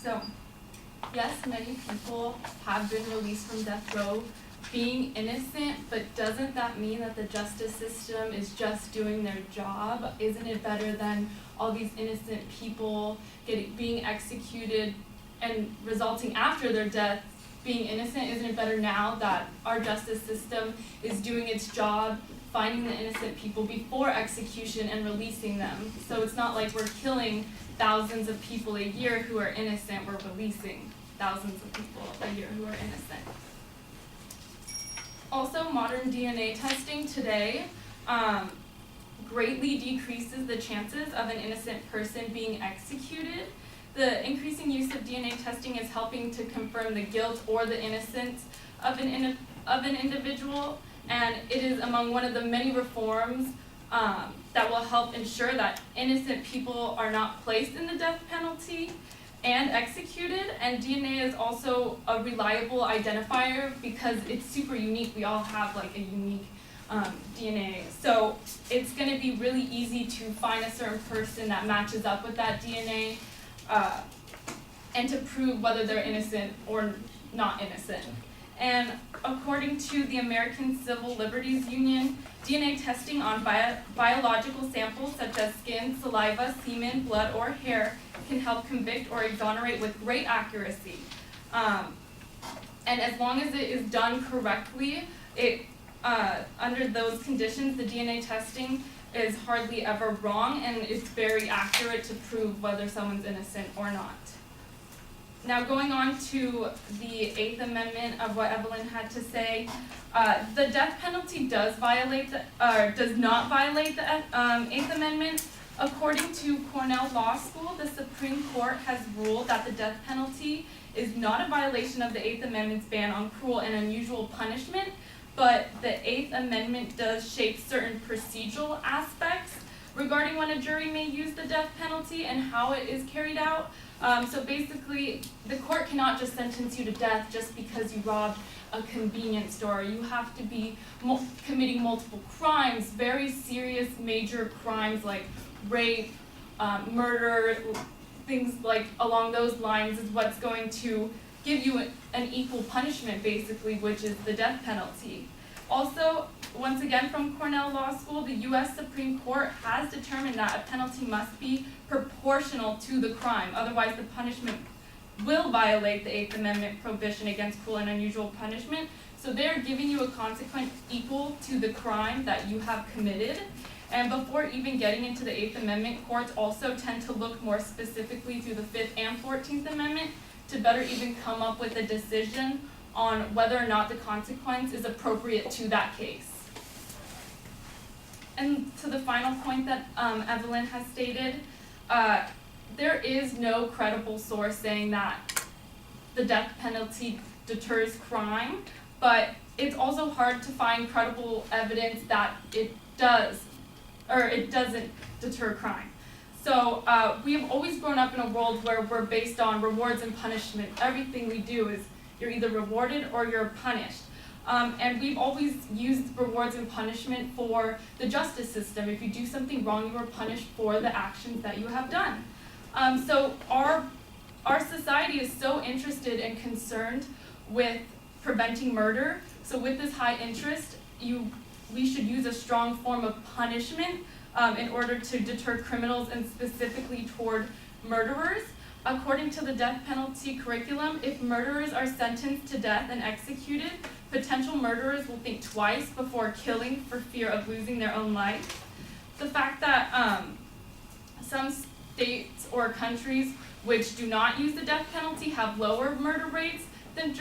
So, yes, many people have been released from death row being innocent, but doesn't that mean that the justice system is just doing their job? Isn't it better than all these innocent people being executed and resulting after their death being innocent? Isn't it better now that our justice system is doing its job, finding the innocent people before execution and releasing them? So it's not like we're killing thousands of people a year who are innocent, we're releasing thousands of people a year who are innocent. Also, modern DNA testing today greatly decreases the chances of an innocent person being executed. The increasing use of DNA testing is helping to confirm the guilt or the innocence of an individual, and it is among one of the many reforms that will help ensure that innocent people are not placed in the death penalty and executed. And DNA is also a reliable identifier because it's super unique. We all have like a unique DNA. So it's going to be really easy to find a certain person that matches up with that DNA and to prove whether they're innocent or not innocent. And according to the American Civil Liberties Union, DNA testing on biological samples such as skin, saliva, semen, blood, or hair can help convict or exonerate with great accuracy. And as long as it is done correctly, under those conditions, the DNA testing is hardly ever wrong, and it's very accurate to prove whether someone's innocent or not. Now, going on to the Eighth Amendment of what Evelyn had to say, the death penalty does not violate the Eighth Amendment. According to Cornell Law School, the Supreme Court has ruled that the death penalty is not a violation of the Eighth Amendment's ban on cruel and unusual punishment, but the Eighth Amendment does shape certain procedural aspects regarding when a jury may use the death penalty and how it is carried out. So basically, the court cannot just sentence you to death just because you robbed a convenience store. You have to be committing multiple crimes, very serious major crimes like rape, murder, things like along those lines is what's going to give you an equal punishment, basically, which is the death penalty. Also, once again from Cornell Law School, the U.S. Supreme Court has determined that a penalty must be proportional to the crime. Otherwise, the punishment will violate the Eighth Amendment prohibition against cruel and unusual punishment. So they're giving you a consequence equal to the crime that you have committed. And before even getting into the Eighth Amendment, courts also tend to look more specifically through the Fifth and 14th Amendment to better even come up with a decision on whether or not the consequence is appropriate to that case. And to the final point that Evelyn has stated, there is no credible source saying that the death penalty deters crime, but it's also hard to find credible evidence that it does, or it doesn't deter crime. So we have always grown up in a world where we're based on rewards and punishment. Everything we do is you're either rewarded or you're punished. And we've always used rewards and punishment for the justice system. If you do something wrong, you are punished for the actions that you have done. So our society is so interested and concerned with preventing murder. So with this high interest, we should use a strong form of punishment in order to deter criminals and specifically toward murderers. According to the death penalty curriculum, if murderers are sentenced to death and executed, potential murderers will think twice before killing for fear of losing their own life. The fact that some states or countries which do not use the death penalty have lower murder rates than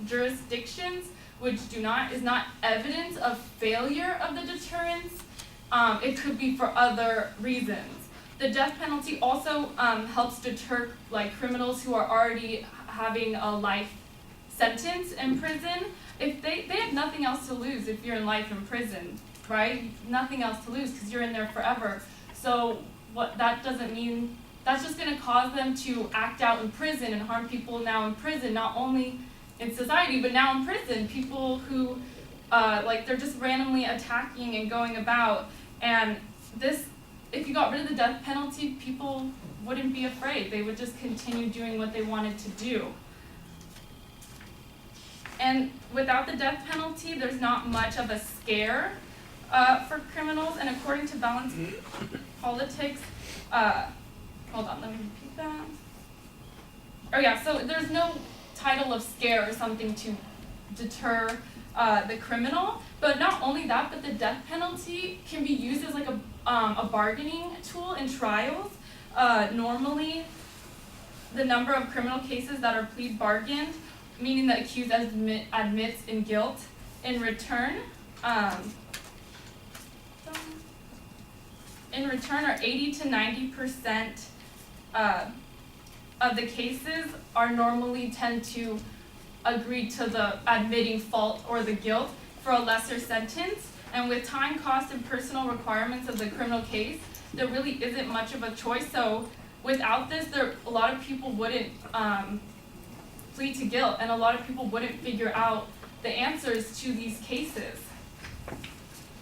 jurisdictions which do not is not evidence of failure of the deterrence. It could be for other reasons. The death penalty also helps deter criminals who are already having a life sentence in prison. If they have nothing else to lose if you're in life in prison, right? Nothing else to lose because you're in there forever. So what that doesn't mean, that's just going to cause them to act out in prison and harm people now in prison, not only in society but now in prison. People who they're just randomly attacking and going about, and this if you got rid of the death penalty, people wouldn't be afraid. They would just continue doing what they wanted to do. And without the death penalty, there's not much of a scare for criminals. And according to Balance Politics, hold on, let me repeat that. Oh yeah, so there's no title of scare or something to deter the criminal. But not only that, but the death penalty can be used as like a bargaining tool in trials. Normally, the number of criminal cases that are plea bargained, meaning the accused admits in guilt in return. In return, are 80 to 90% of the cases are normally tend to agree to the admitting fault or the guilt for a lesser sentence. And with time, cost, and personal requirements of the criminal case, there really isn't much of a choice. So without this, a lot of people wouldn't plead to guilt, and a lot of people wouldn't figure out the answers to these cases.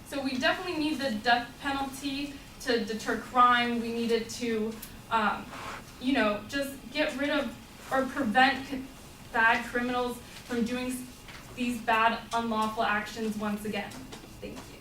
So we definitely need the death penalty to deter crime. We needed to, just get rid of or prevent bad criminals from doing these bad, unlawful actions once again. Thank you.